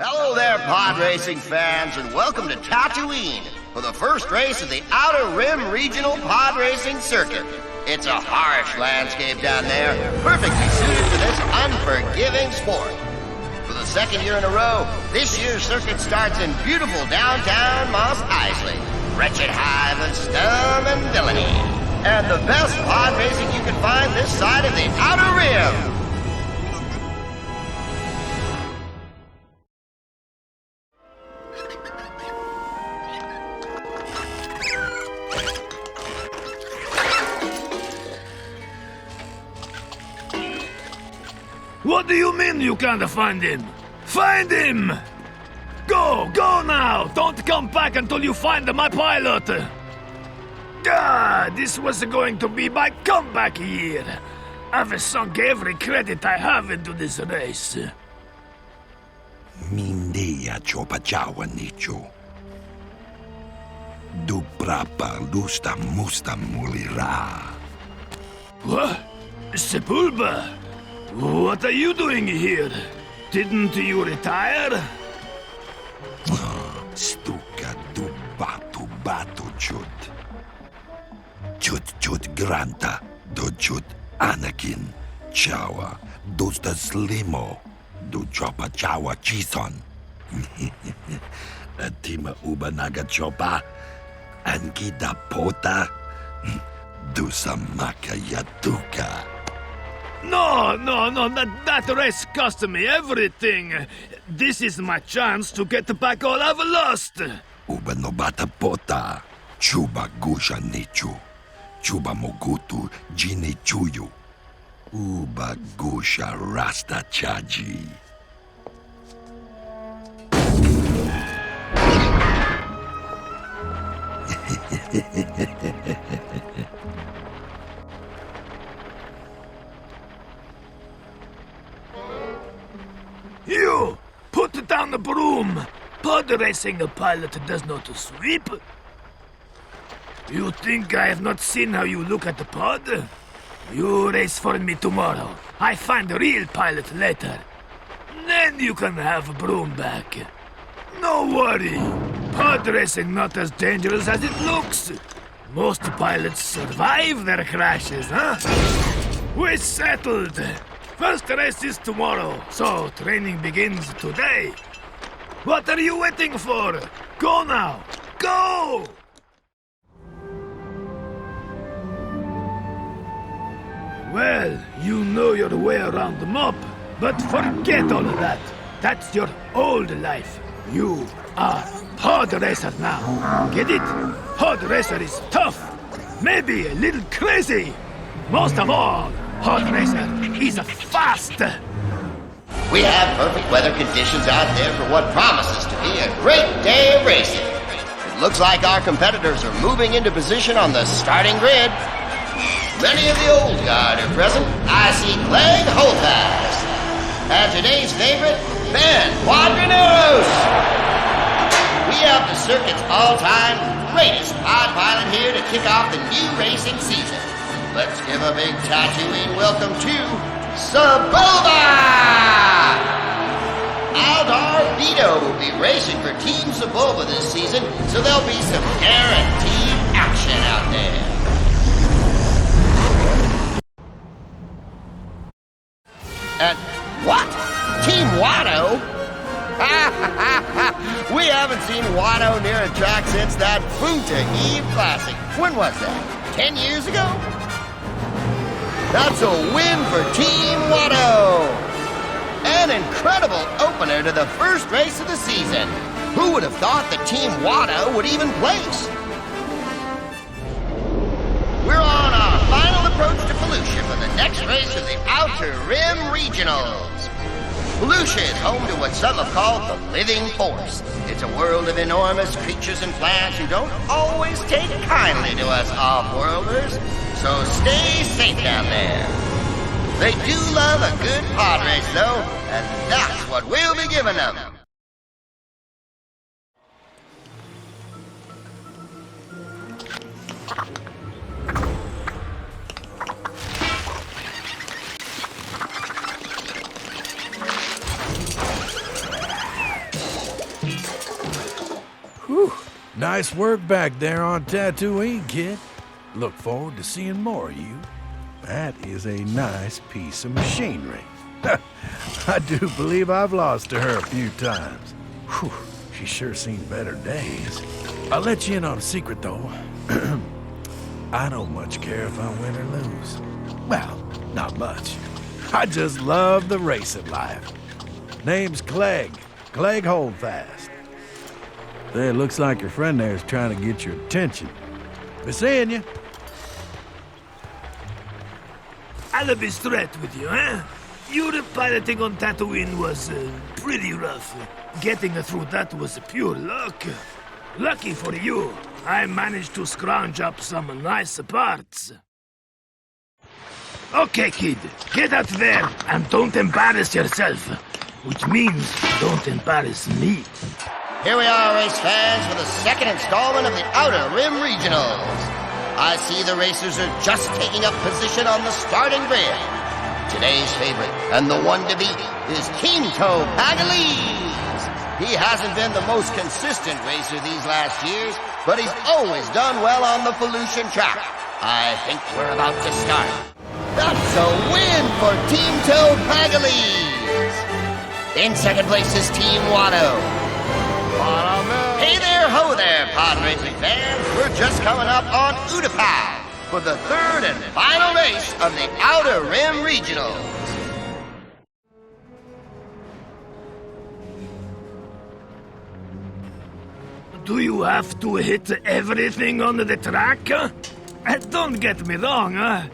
Hello there, pod racing fans, and welcome to Tatooine for the first race of the Outer Rim Regional Pod Racing Circuit. It's a harsh landscape down there, perfectly suited for this unforgiving sport. For the second year in a row, this year's circuit starts in beautiful downtown Mos Eisley, wretched hive of scum and villainy, and the best pod racing you can find this side of the Outer Rim. What do you mean you can't find him? Find him! Go now! Don't come back until you find my pilot! God, this was going to be my comeback year! I've sunk every credit I have into this race. Mindeya chopachawa nicho. Du prapa lusta musta mulira. What? Sepulba? What are you doing here? Didn't you retire? Stuka du batu chut. Chut granta do chut Anakin chawa dosta slimo do chopa chawa chison. Atima ubanaga chopa ankida pota do samaka yatuka. No, that race cost me everything. This is my chance to get back all I've lost. Uba nobata pota, chuba gusha nichu, chuba mogutu jini chuyu, uba gusha rasta chaji. You! Put down the broom! Pod racing a pilot does not sweep. You think I have not seen how you look at the pod? You race for me tomorrow. I find the real pilot later. Then you can have a broom back. No worry. Pod racing not as dangerous as it looks. Most pilots survive their crashes, huh? We're settled. First race is tomorrow, so training begins today. What are you waiting for? Go now! Go! Well, you know your way around the mob, but forget all of that. That's your old life. You are pod racer now. Get it? Pod racer is tough, maybe a little crazy. Most of all, pod racer is fast. We have perfect weather conditions out there for what promises to be a great day of racing. It looks like our competitors are moving into position on the starting grid. Many of the old guard are present. I see Clegg Holthouse. And today's favorite, Ben Quadraneros. We have the circuit's all-time greatest pod pilot here to kick off the new racing season. Let's give a big Tatooine welcome to Sebulba! Aldar Vito will be racing for Team Sebulba this season, so there'll be some guaranteed action out there. And what? Team Watto? We haven't seen Watto near a track since that Punta Eve Classic. When was that? 10 years ago? That's a win for Team Watto! An incredible opener to the first race of the season. Who would have thought that Team Watto would even place? We're on our final approach to Felucia for the next race of the Outer Rim Regionals. Felucia is home to what some have called the Living Force. It's a world of enormous creatures and plants who don't always take kindly to us off-worlders. So stay safe down there. They do love a good pod race, though, and that's what we'll be giving them. Whew. Nice work back there on Tatooine, kid. Look forward to seeing more of you. That is a nice piece of machinery. I do believe I've lost to her a few times. Whew. She's sure seen better days. I'll let you in on a secret, though. I don't much care if I win or lose. Well, not much. I just love the racing life. Name's Clegg Holdfast. Say, it looks like your friend there is trying to get your attention. Be seeing you. I'll be straight with you, eh? Your piloting on Tatooine was pretty rough. Getting through that was pure luck. Lucky for you, I managed to scrounge up some nice parts. Okay, kid, get out there and don't embarrass yourself. Which means don't embarrass me. Here we are, race fans, for the second installment of the Outer Rim Regionals. I see the racers are just taking up position on the starting grid. Today's favorite, and the one to beat, is Kinto Pagaliz. He hasn't been the most consistent racer these last years, but he's always done well on the Felucian track. I think we're about to start. That's a win for Team Toe Pagaliz. In second place is Team Watto. Hey there, ho there, Podracing fans. We're just coming up on Utapau for the third and final race of the Outer Rim Regionals. Do you have to hit everything on the track? Don't get me wrong, a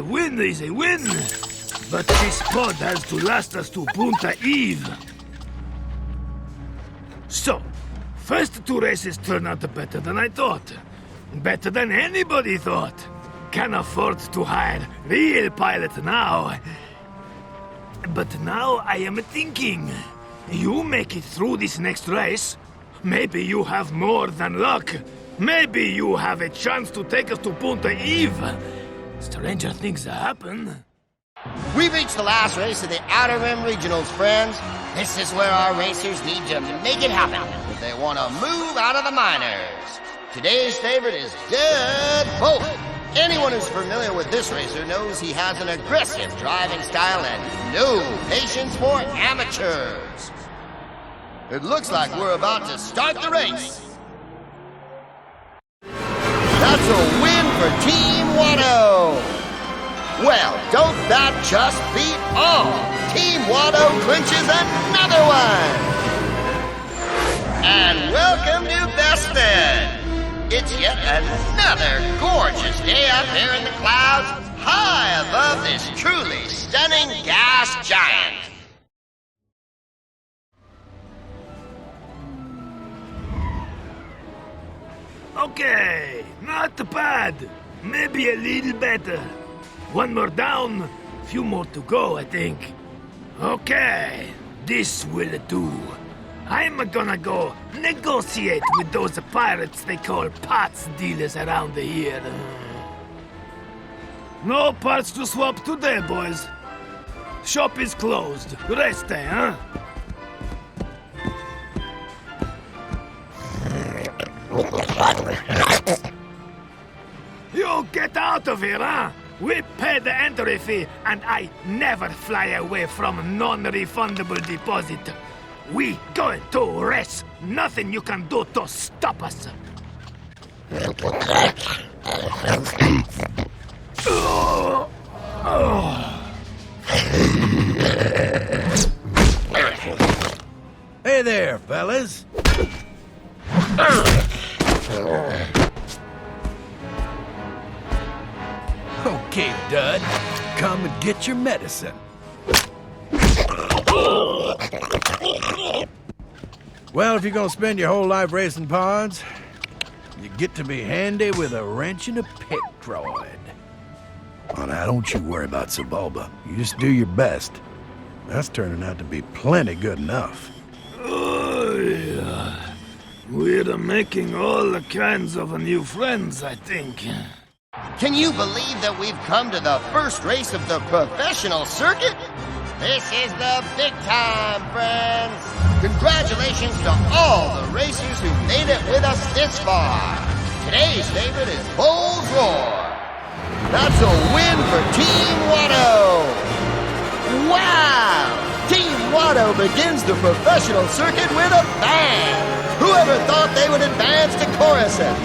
win is a win. But this pod has to last us to Punta Eve. So, first two races turned out better than I thought. Better than anybody thought. Can afford to hire real pilot now. But now I am thinking, you make it through this next race, maybe you have more than luck. Maybe you have a chance to take us to Punta Eve. Stranger things happen. We've reached the last race of the Outer Rim Regionals, friends. This is where our racers need to make it happen if they want to move out of the minors. Today's favorite is Deadbolt. Anyone who's familiar with this racer knows he has an aggressive driving style and no patience for amateurs. It looks like we're about to start the race. That's a win for Team Watto. Well, don't that just beat all? Team Watto clinches another one. And welcome to Beston. It's yet another gorgeous day up there in the clouds, high above this truly stunning gas giant. Okay, not bad. Maybe a little better. One more down, few more to go, I think. Okay, this will do. I'm gonna go negotiate with those pirates they call parts dealers around here. No parts to swap today, boys. Shop is closed. Rest day, huh? You get out of here, huh? We pay the entry fee, and I never fly away from non-refundable deposit. We going to race. Nothing you can do to stop us. Hey there, fellas. Okay, Dud. Come and get your medicine. Well, if you're gonna spend your whole life racing pods, you get to be handy with a wrench and a pit droid. Oh, now, don't you worry about Sebulba. You just do your best. That's turning out to be plenty good enough. Oh, yeah. We're making all kinds of new friends, I think. Can you believe that we've come to the first race of the professional circuit? This is the big time, friends. Congratulations to all the racers who made it with us this far. Today's favorite is Bull's Roar. That's a win for Team Watto. Wow! Team Watto begins the professional circuit with a bang. Whoever thought they would advance to Coruscant?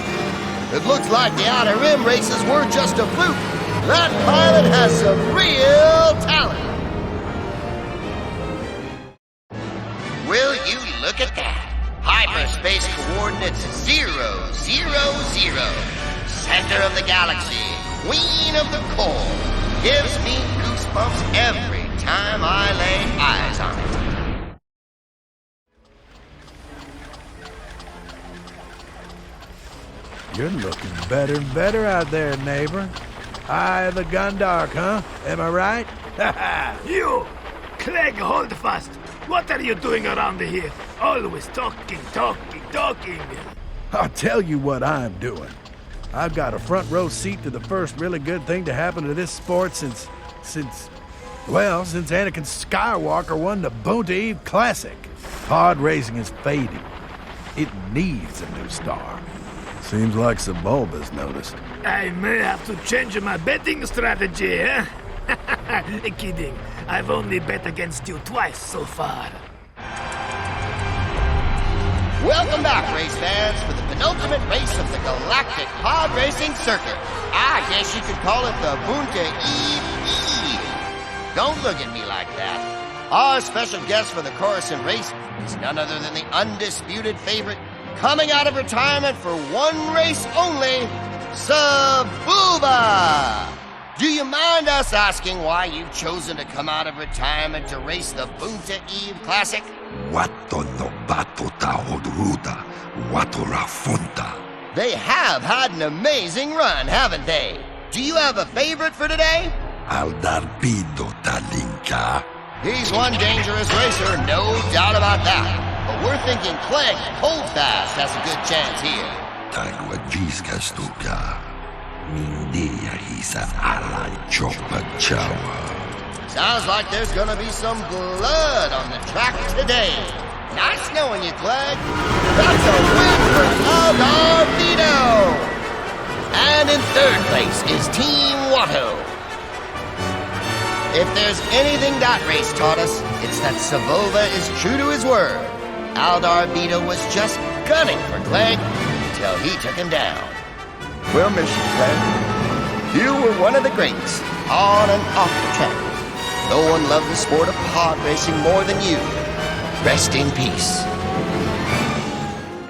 It looks like the Outer Rim races were just a fluke. That pilot has some real talent. Will you look at that? Hyperspace coordinates 0, 0, 0. Center of the galaxy, queen of the core. Gives me goosebumps every time I lay eyes on it. You're looking better and better out there, neighbor. Eye of the Gundark, huh? Am I right? You! Clegg, hold fast! What are you doing around here? Always talking. I'll tell you what I'm doing. I've got a front row seat to the first really good thing to happen to this sport since Anakin Skywalker won the Boonta Eve Classic. Pod racing is fading. It needs a new star. Seems like Sebulba's noticed. I may have to change my betting strategy, eh? Kidding. I've only bet against you twice so far. Welcome back, race fans, for the penultimate race of the Galactic Pod Racing Circuit. I guess you could call it the Boonta Eve. Don't look at me like that. Our special guest for the Coruscant race is none other than the undisputed favorite, coming out of retirement for one race only, Sebulba! Do you mind us asking why you've chosen to come out of retirement to race the Boonta Eve Classic? Watto no bato ta odruda, watto rafonta. They have had an amazing run, haven't they? Do you have a favorite for today? Aldarbido talinka. He's one dangerous racer, no doubt about that. But we're thinking Clegg Holdfast has a good chance here. Tagwajiska stuka. Mindia hisa ala chopa chawa. Sounds like there's gonna be some blood on the track today. Nice knowing you, Clegg. That's a win for Aldarbido. And in third place is Team Watto. If there's anything that race taught us, it's that Sebulba is true to his word. Aldarbido was just gunning for Clegg until he took him down. We'll miss you, Clegg. You were one of the greats, on and off the track. No one loved the sport of pod racing more than you. Rest in peace.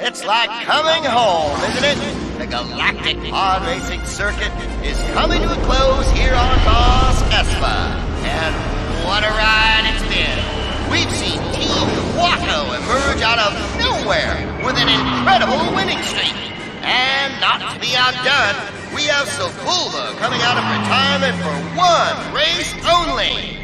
It's like coming home, isn't it? The Galactic Pod Racing Circuit is coming to a close here on Mos Espa. And what a ride it's been. We've seen Team Watto emerge out of nowhere with an incredible winning streak. And not to be outdone, we have Sebulba coming out of retirement for one race only.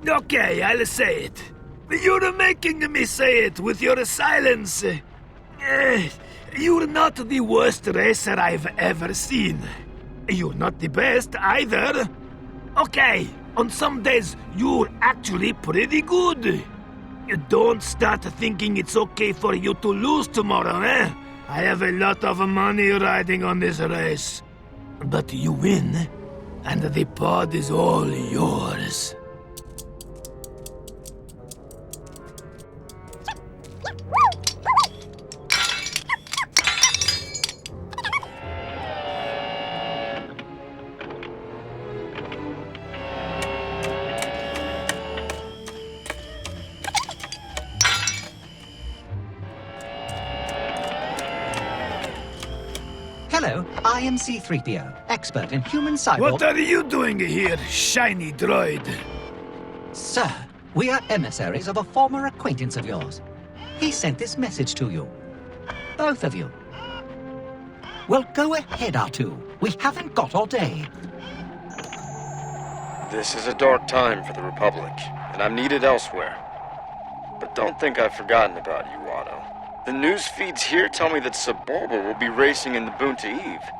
Okay, I'll say it. You're making me say it with your silence. You're not the worst racer I've ever seen. You're not the best either. Okay, on some days you're actually pretty good. Don't start thinking it's okay for you to lose tomorrow, eh? I have a lot of money riding on this race. But you win, and the pod is all yours. Hello, I am C-3PO, expert in human cyborg... What are you doing here, shiny droid? Sir, we are emissaries of a former acquaintance of yours. He sent this message to you. Both of you. Well, go ahead, R2. We haven't got all day. This is a dark time for the Republic, and I'm needed elsewhere. But don't think I've forgotten about you, Watto. The news feeds here tell me that Sebulba will be racing in the Boonta Eve.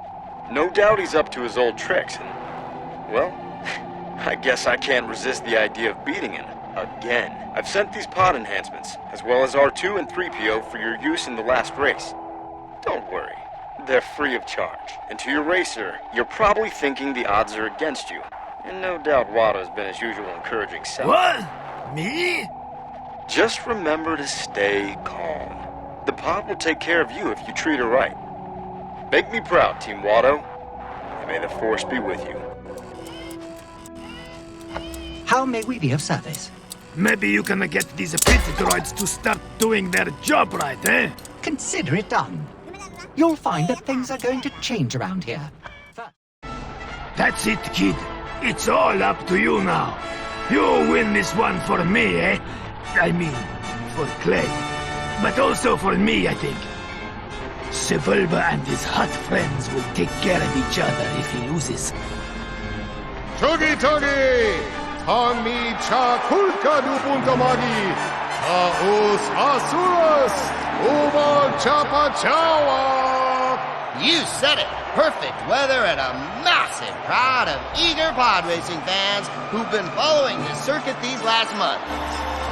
No doubt he's up to his old tricks, and, well, I guess I can't resist the idea of beating him. Again. I've sent these pod enhancements, as well as R2 and 3PO for your use in the last race. Don't worry. They're free of charge. And to your racer, you're probably thinking the odds are against you. And no doubt Watto's been his usual encouraging self. What? Me? Just remember to stay calm. The pod will take care of you if you treat her right. Make me proud, Team Watto. And may the Force be with you. How may we be of service? Maybe you can get these pity droids to start doing their job right, eh? Consider it done. You'll find that things are going to change around here. That's it, kid. It's all up to you now. You win this one for me, eh? I mean, for Clay. But also for me, I think. Sebulba and his hot friends will take care of each other if he loses. 저기 상미 차 쿨카 누분터마기 아우스 아수라스 오만 차파차와. You said it. Perfect weather and a massive crowd of eager pod racing fans who've been following this circuit these last months.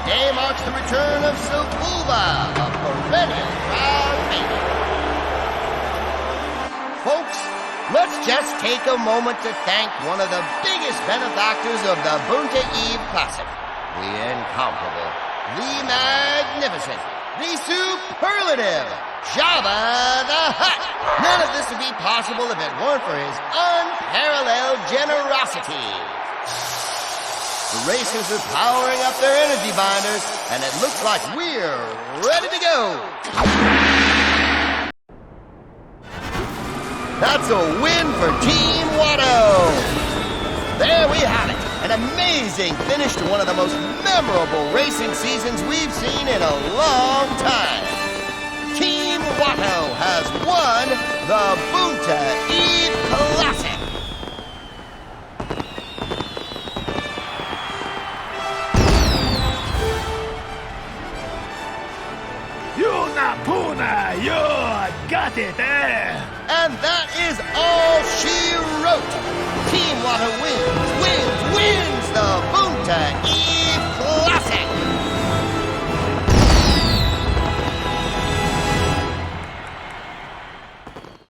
Today marks the return of Sebulba, a perennial crowd favorite. Folks, let's just take a moment to thank one of the biggest benefactors of the Bunta Eve Classic. The incomparable, the magnificent, the superlative, Jabba the Hutt. None of this would be possible if it weren't for his unparalleled generosity. The racers are powering up their energy binders, and it looks like we're ready to go. That's a win for Team Watto! There we have it! An amazing finish to one of the most memorable racing seasons we've seen in a long time. Team Watto has won the Bunta Eve Classic! Yuna Puna, you got it, eh? And that is all she wrote. Team Watto wins the Bunta